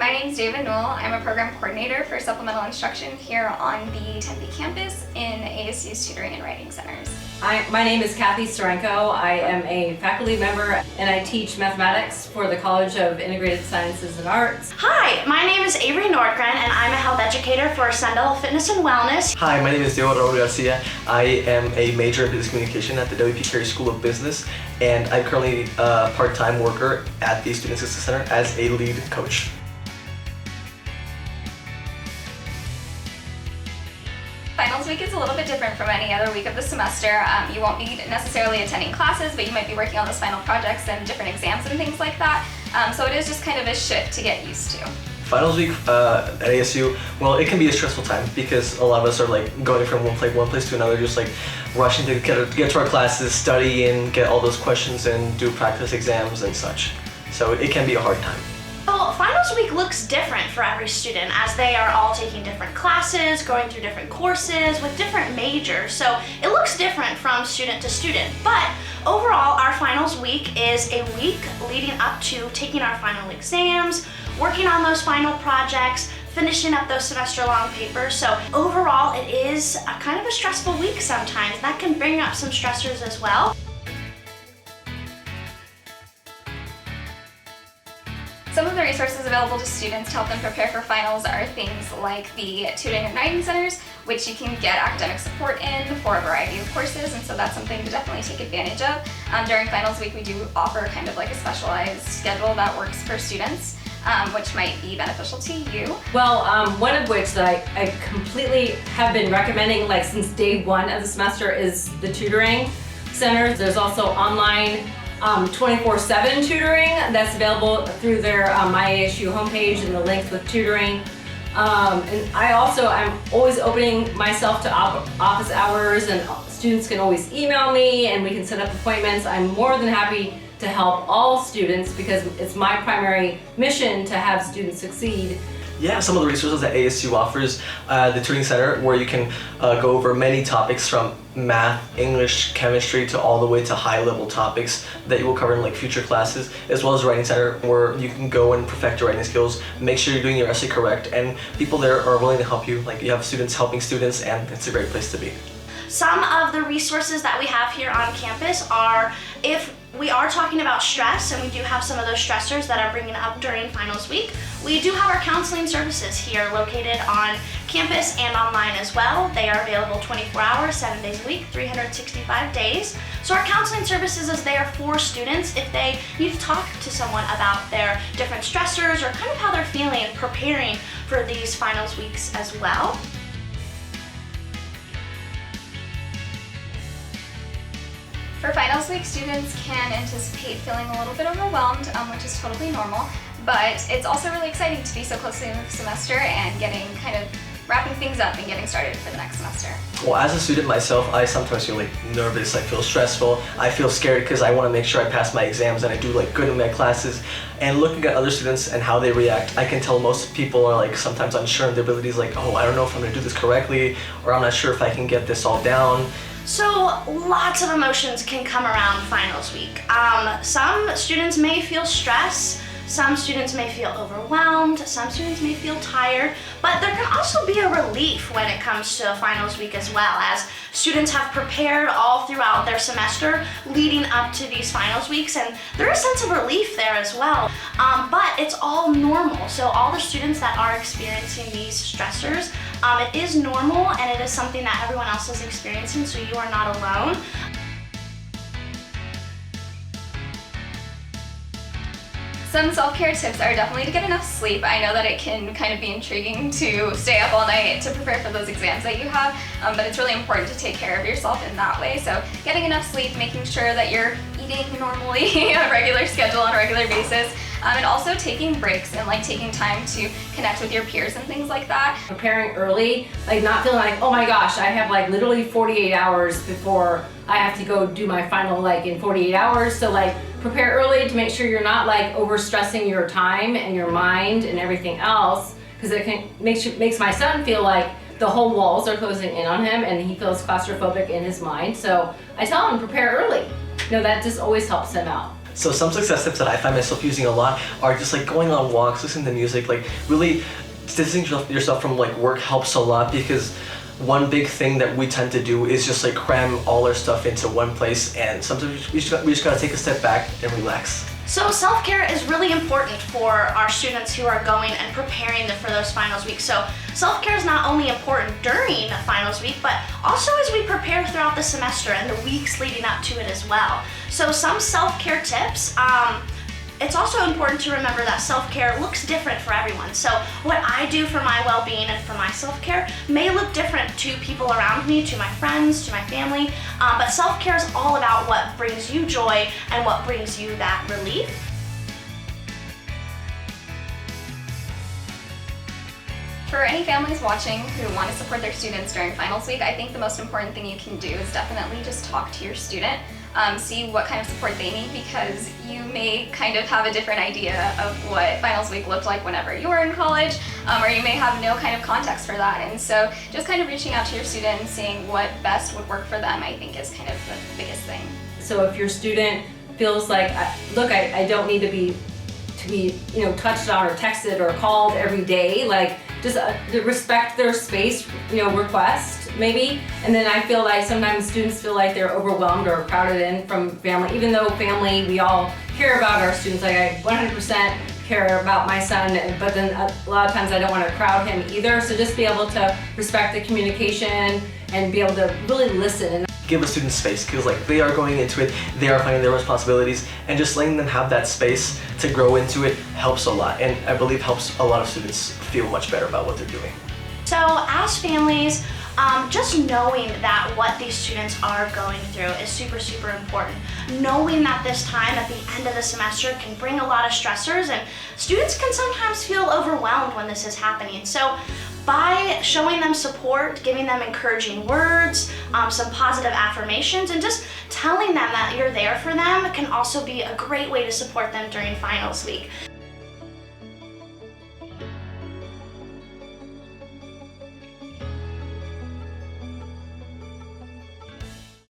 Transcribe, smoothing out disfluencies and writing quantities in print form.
My name is David Newell. I'm a program coordinator for supplemental instruction here on the Tempe campus in ASU's Tutoring and Writing Centers. My name is Kathy Sorenko. I am a faculty member and I teach mathematics for the College of Integrated Sciences and Arts. Hi, my name is Avery Nordgren and I'm a health educator for Sendell Fitness and Wellness. Hi, my name is Diego Raul Garcia. I am a major in business communication at the W.P. Carey School of Business, and I'm currently a part-time worker at the Student Success Center as a lead coach. Finals week is a little bit different from any other week of the semester. You won't be necessarily attending classes, but you might be working on those final projects and different exams and things like that. So it is just kind of a shift to get used to. Finals week at ASU, well, it can be a stressful time because a lot of us are like going from one place to another, just like rushing to get to our classes, study and get all those questions and do practice exams and such. So it can be a hard time. Well, finals week looks different for every student as they are all taking different classes, going through different courses with different majors. So it looks different from student to student. But overall, our finals week is a week leading up to taking our final exams, working on those final projects, finishing up those semester-long papers. So overall, it is a kind of a stressful week sometimes. That can bring up some stressors as well. Some of the resources available to students to help them prepare for finals are things like the Tutoring and Writing Centers, which you can get academic support in for a variety of courses, and so that's something to definitely take advantage of. During finals week, we do offer kind of like a specialized schedule that works for students, which might be beneficial to you. Well, one of which that I completely have been recommending like since day one of the semester is the tutoring center. There's also online 24/7 tutoring that's available through their My ASU homepage and the links with tutoring. And I'm always opening myself to office hours, and students can always email me and we can set up appointments. I'm more than happy to help all students because it's my primary mission to have students succeed. Yeah, some of the resources that ASU offers, the Tutoring Center, where you can go over many topics from math, English, chemistry, to all the way to high-level topics that you will cover in like future classes, as well as Writing Center, where you can go and perfect your writing skills, make sure you're doing your essay correct, and people there are willing to help you. Like you have students helping students, and it's a great place to be. Some of the resources that we have here on campus are, if we are talking about stress, and we do have some of those stressors that are bringing up during finals week, we do have our counseling services here located on campus and online as well. They are available 24 hours, 7 days a week, 365 days. So our counseling services is there for students if they need to talk to someone about their different stressors or kind of how they're feeling and preparing for these finals weeks as well. For finals week, students can anticipate feeling a little bit overwhelmed, which is totally normal, but it's also really exciting to be so close to the end of the semester and wrapping things up and getting started for the next semester. Well, as a student myself, I sometimes feel like nervous, I feel stressful, I feel scared because I want to make sure I pass my exams and I do like good in my classes. And looking at other students and how they react, I can tell most people are like sometimes unsure of their abilities, like, oh, I don't know if I'm going to do this correctly, or I'm not sure if I can get this all down. So lots of emotions can come around finals week. Some students may feel stress, some students may feel overwhelmed, some students may feel tired, but there can also be a relief when it comes to finals week as well, as students have prepared all throughout their semester leading up to these finals weeks, and there is a sense of relief there as well. But it's all normal, so all the students that are experiencing these stressors, it is normal and it is something that everyone else is experiencing, so you are not alone. Some self-care tips are definitely to get enough sleep. I know that it can kind of be intriguing to stay up all night to prepare for those exams that you have, but it's really important to take care of yourself in that way. So getting enough sleep, making sure that you're eating normally on a regular schedule on a regular basis, and also taking breaks and like taking time to connect with your peers and things like that. Preparing early, like not feeling like, oh my gosh, I have like literally 48 hours before I have to go do my final like in 48 hours. So like prepare early to make sure you're not like over stressing your time and your mind and everything else, because it makes my son feel like the whole walls are closing in on him and he feels claustrophobic in his mind. So I tell him prepare early. No, that just always helps him out. So some success tips that I find myself using a lot are just like going on walks, listening to music, like really distancing yourself from like work helps a lot, because one big thing that we tend to do is just like cram all our stuff into one place, and sometimes we just gotta take a step back and relax. So self-care is really important for our students who are going and preparing for those finals week. So self-care is not only important during finals week, but also as we prepare throughout the semester and the weeks leading up to it as well. So some self-care tips, it's also important to remember that self-care looks different for everyone. So what I do for my well-being and for my self-care may look different to people around me, to my friends, to my family, but self-care is all about what brings you joy and what brings you that relief. For any families watching who want to support their students during finals week, I think the most important thing you can do is definitely just talk to your student. See what kind of support they need, because you may kind of have a different idea of what finals week looked like whenever you were in college, or you may have no kind of context for that. And so just kind of reaching out to your student and seeing what best would work for them, I think is kind of the biggest thing. So if your student feels like, look, I don't need to be touched on or texted or called every day, like just respect their space, request maybe. And then I feel like sometimes students feel like they're overwhelmed or crowded in from family, even though family, we all care about our students. Like I 100% care about my son, but then a lot of times I don't want to crowd him either. So just be able to respect the communication and be able to really listen. Give a student space, because like they are going into it, they are finding their responsibilities, and just letting them have that space to grow into it helps a lot, and I believe helps a lot of students feel much better about what they're doing. So as families, just knowing that what these students are going through is super, super important. Knowing that this time at the end of the semester can bring a lot of stressors, and students can sometimes feel overwhelmed when this is happening. So by showing them support, giving them encouraging words, some positive affirmations, and just telling them that you're there for them can also be a great way to support them during finals week.